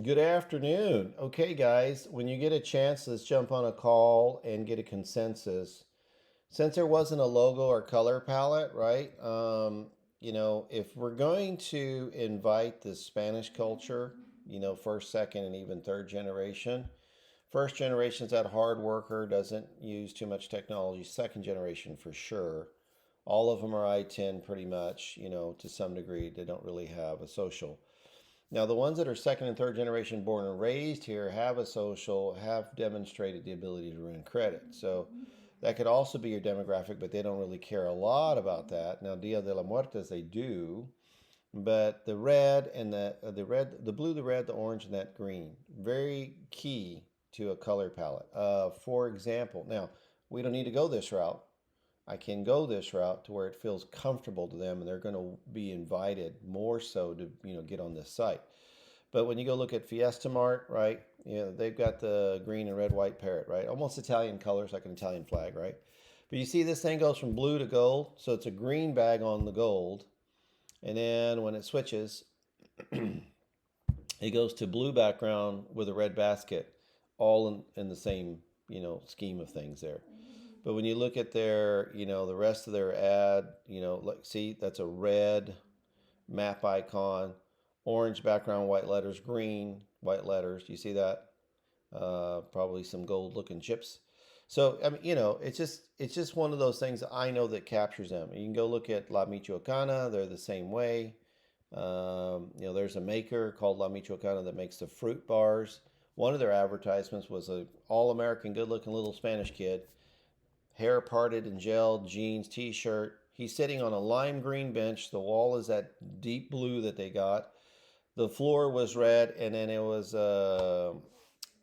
Good afternoon. Okay, guys, when you get a chance, let's jump on a call and get a consensus. Since there wasn't a logo or color palette, right? If we're going to invite the Spanish culture, first, second, and even third generation, first generation's that hard worker, doesn't use too much technology. Second generation, for sure. All of them are I-10 pretty much, to some degree. They don't really have a social. Now, the ones that are second and third generation born and raised here have a social, have demonstrated the ability to earn credit. So that could also be your demographic, but they don't really care a lot about that. Now, Dia de la Muertes, they do, but the red and the red, the blue, the red, the orange, and that green, very key to a color palette. For example, now we don't need to go this route. I can go this route to where it feels comfortable to them, and they're going to be invited more so to get on this site. But when you go look at Fiesta Mart, right? They've got the green and red, white parrot, right? Almost Italian colors, like an Italian flag, right? But you see this thing goes from blue to gold, so it's a green bag on the gold, and then when it switches, it goes to blue background with a red basket, all in the same scheme of things there. But when you look at their the rest of their ad, like see that's a red map icon, orange background, white letters, green, white letters. Do you see that? Probably some gold looking chips. So I mean, it's just one of those things that I know that captures them. You can go look at La Michoacana; they're the same way. There's a maker called La Michoacana that makes the fruit bars. One of their advertisements was a all-American, good-looking little Spanish kid, hair parted and gelled, jeans, t-shirt. He's sitting on a lime green bench. The wall is that deep blue that they got. The floor was red, and then it was a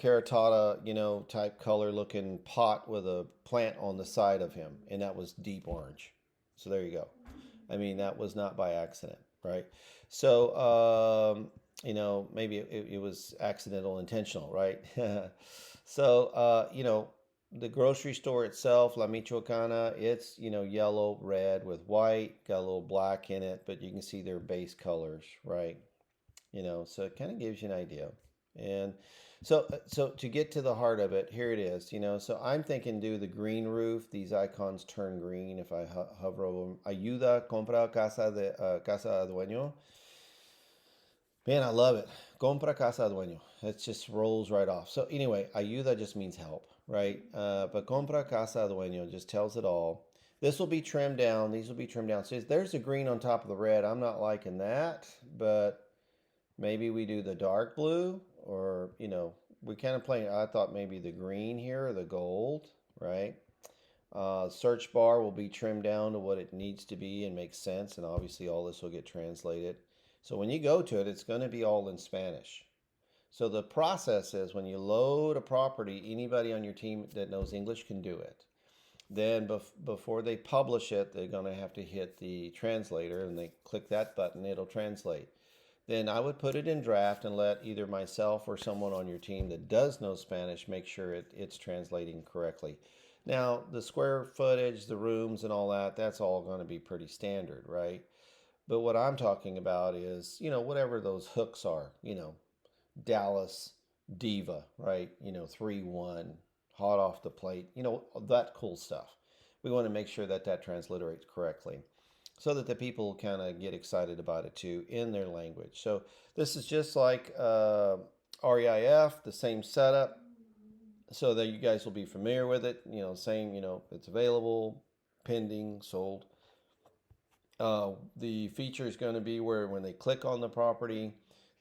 caratata, type color looking pot with a plant on the side of him, and that was deep orange. So there you go. I mean, that was not by accident, right? So, maybe it was accidental, intentional, right? So, the grocery store itself, La Michoacana, it's, yellow, red with white, got a little black in it, but you can see their base colors, right? So it kind of gives you an idea. And so to get to the heart of it, here it is. So I'm thinking do the green roof. These icons turn green if I hover over them. Ayuda, compra casa dueño. Man, I love it. Compra casa dueño. It just rolls right off. So anyway, ayuda just means help, right? But compra casa dueño just tells it all. This will be trimmed down. These will be trimmed down. So there's the green on top of the red. I'm not liking that, but maybe we do the dark blue, or we kind of play. I thought maybe the green here or the gold, right? Search bar will be trimmed down to what it needs to be and make sense, and obviously all this will get translated. So when you go to it, it's going to be all in Spanish. So the process is when you load a property, anybody on your team that knows English can do it. Then before they publish it, they're going to have to hit the translator, and they click that button, it'll translate. Then I would put it in draft and let either myself or someone on your team that does know Spanish make sure it's translating correctly. Now, the square footage, the rooms, and all that, that's all going to be pretty standard, right? But what I'm talking about is, whatever those hooks are, Dallas Diva, right? 3-1, hot off the plate, that cool stuff. We want to make sure that that transliterates correctly so that the people kind of get excited about it too in their language. So this is just like REIF, the same setup, so that you guys will be familiar with it. Same, it's available, pending, sold. The feature is going to be where when they click on the property,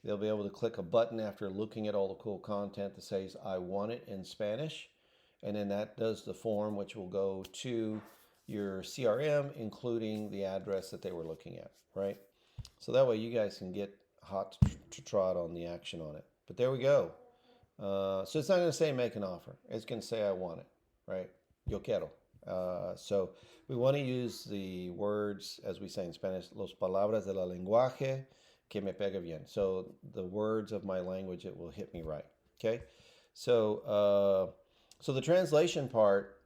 they'll be able to click a button after looking at all the cool content that says, I want it in Spanish. And then that does the form, which will go to your CRM, including the address that they were looking at, right? So that way you guys can get hot to trot on the action on it. But there we go. So it's not going to say make an offer. It's going to say I want it, right? Yo quiero. So we want to use the words, as we say in Spanish, los palabras de la lenguaje que me pega bien. So the words of my language, it will hit me right. Okay. So the translation part,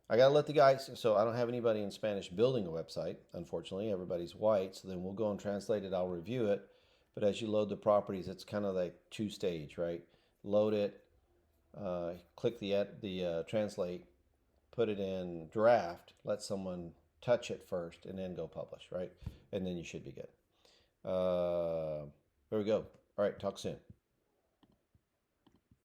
I got to let the guys, so I don't have anybody in Spanish building a website, unfortunately. Everybody's white. So then we'll go and translate it. I'll review it. But as you load the properties, it's kind of like two stage, right? Load it, click the translate, put it in draft, let someone touch it first, and then go publish, right? And then you should be good. There we go. All right, talk soon.